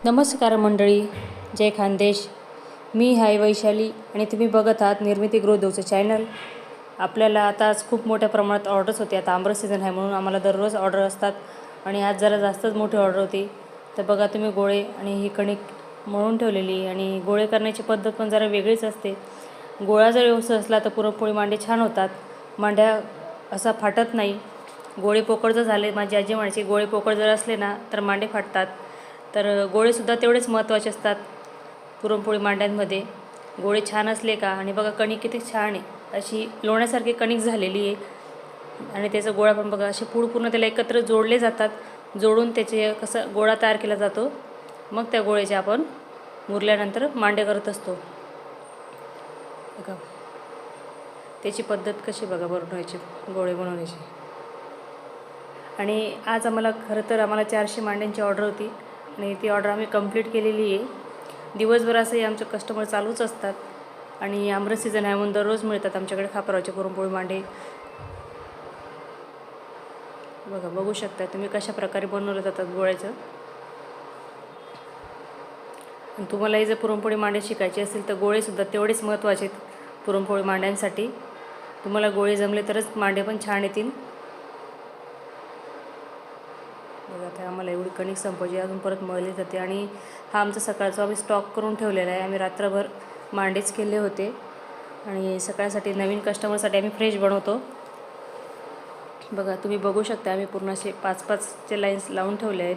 नमस्कार मंडळी, जय खानदेश. मी हाय वैशाली आणि तुम्ही बघत आहात निर्मिती गृहउद्योगचं चॅनल. आपल्याला आता आज खूप मोठ्या प्रमाणात ऑर्डर्स होते. आता आंबरस सीझन आहे म्हणून आम्हाला दररोज ऑर्डर असतात आणि आज जरा जास्तच मोठी ऑर्डर होती. तर बघा तुम्ही गोळे आणि ही कणिक मळून ठेवलेली आणि गोळे करण्याची पद्धत पण जरा वेगळीच असते. गोळा जर व्यवस्थित असला तर पुरणपोळी मांडे छान होतात. मांड्या असा फाटत नाही. गोळे पोकळ जर झाले, माझी आजी म्हणायची गोळे पोकळ जर असले ना तर मांडे फाटतात. तर गोळेसुद्धा तेवढेच महत्त्वाचे असतात पुरणपोळी मांड्यांमध्ये. गोळे छान असले का, आणि बघा कणिक किती छान आहे, अशी लोण्यासारखी कणिक झालेली आहे. आणि त्याचा गोळा पण बघा असे पूर्ण त्याला एकत्र जोडले जातात. जोडून त्याचे कसं गोळा तयार केला जातो. मग त्या गोळ्याचे आपण मुरल्यानंतर मांडे करत असतो. बघा त्याची पद्धत कशी बघा बनवायची, गोळे बनवण्याची. आणि आज खरं तर आम्हाला 400 मांड्यांची ऑर्डर होती आणि ती ऑर्डर आम्ही कंप्लीट केलेली आहे. दिवसभर असंही आमचे कस्टमर चालूच असतात आणि आंबरस सीझन आहे म्हणून दररोज मिळतात आमच्याकडे खापराचे पुरणपोळी मांडे. बघू शकता तुम्ही कशा प्रकारे बनवले जातात गोळ्याचं. आणि तुम्हालाही जर पुरणपोळी मांडे शिकायचे असतील तर गोळेसुद्धा तेवढेच महत्त्वाचे आहेत पुरणपोळी मांड्यांसाठी. तुम्हाला गोळे जमले तरच मांडे पण छान येतील. बघा आता आम्हाला एवढी कणिक संपवायची, अजून परत मळली जाते. आणि हा आमचा सकाळचा आम्ही स्टॉक करून ठेवलेला आहे. आम्ही रात्रभर मांडेच केले होते आणि सकाळसाठी नवीन कस्टमरसाठी आम्ही फ्रेश बनवतो. बघा तुम्ही बघू शकता आम्ही पूर्ण असे 5-5चे लाईन्स लावून ठेवले आहेत.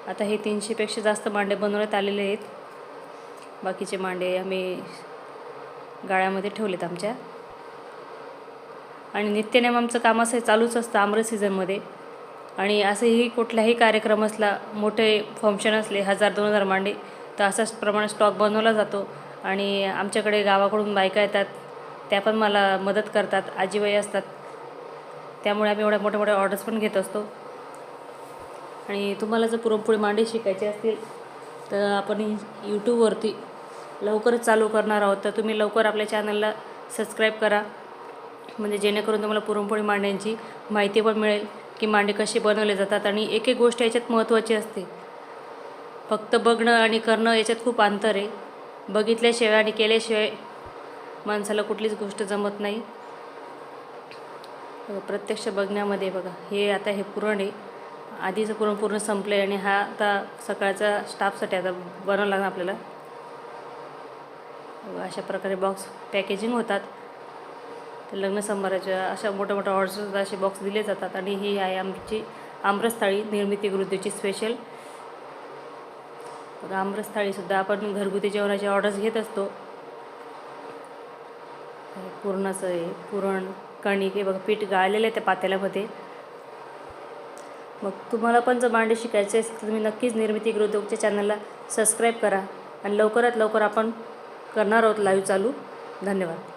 आता हे 300पेक्षा जास्त मांडे बनवण्यात आलेले आहेत. बाकीचे मांडे आम्ही गाळ्यामध्ये ठेवलेत आमच्या. आणि नित्यनेम आमचं काम असं चालूच असतं आंबरस सीझनमध्ये. आणि असंही कुठलाही कार्यक्रम असला, मोठे फंक्शन असले, 1000-2000 मांडे, तर असाच प्रमाणे स्टॉक बनवला जातो. आणि आमच्याकडे गावाकडून बायका येतात, त्या पण मला मदत करतात, आजीबाई असतात. त्यामुळे आम्ही एवढ्या मोठ्या मोठ्या ऑर्डर्स पण घेत असतो. आणि तुम्हाला जर पुरणपोळी मांडे शिकायचे असतील तर आपण यूट्यूबवरती लवकरच चालू करणार आहोत. तर तुम्ही लवकर आपल्या चॅनलला सबस्क्राईब करा, म्हणजे जेणेकरून तुम्हाला पुरणपोळी मांड्यांची माहिती पण मिळेल की मांडे कसे बनवले जातात. आणि एक एक गोष्ट याच्यात महत्त्वाची असते. फक्त बघणं आणि करणं याच्यात खूप अंतर आहे. बघितल्याशिवाय आणि केल्याशिवाय माणसाला कुठलीच गोष्ट जमत नाही. प्रत्यक्ष बघण्यामध्ये बघा हे आता हे पुरण आहे, आधीचं पुरण पूर्ण संपलं आहे आणि हा आता सकाळचा स्टाफसाठी आता बनवावं लागणार आपल्याला. अशा प्रकारे बॉक्स पॅकेजिंग होतात. तर लग्न समारंभाच्या अशा मोठ्या मोठ्या ऑर्डर्ससुद्धा असे बॉक्स दिले जातात. आणि ही आहे आमची आमरस थाळी, निर्मिती गृहउद्योगची स्पेशल. आमरस थाळीसुद्धा आपण घरगुती जेवणाचे ऑर्डर्स घेत असतो. पुरणाचं आहे, पुरण कणिक आहे बघा, पीठ गाळलेलं आहे त्या पातेल्यामध्ये. मग तुम्हाला पण जर मांडे शिकायचे असेल तर तुम्ही नक्कीच निर्मिती गृहउद्योगच्या चॅनलला सबस्क्राईब करा. आणि लवकरात लवकर आपण करणार आहोत लाईव्ह चालू. धन्यवाद.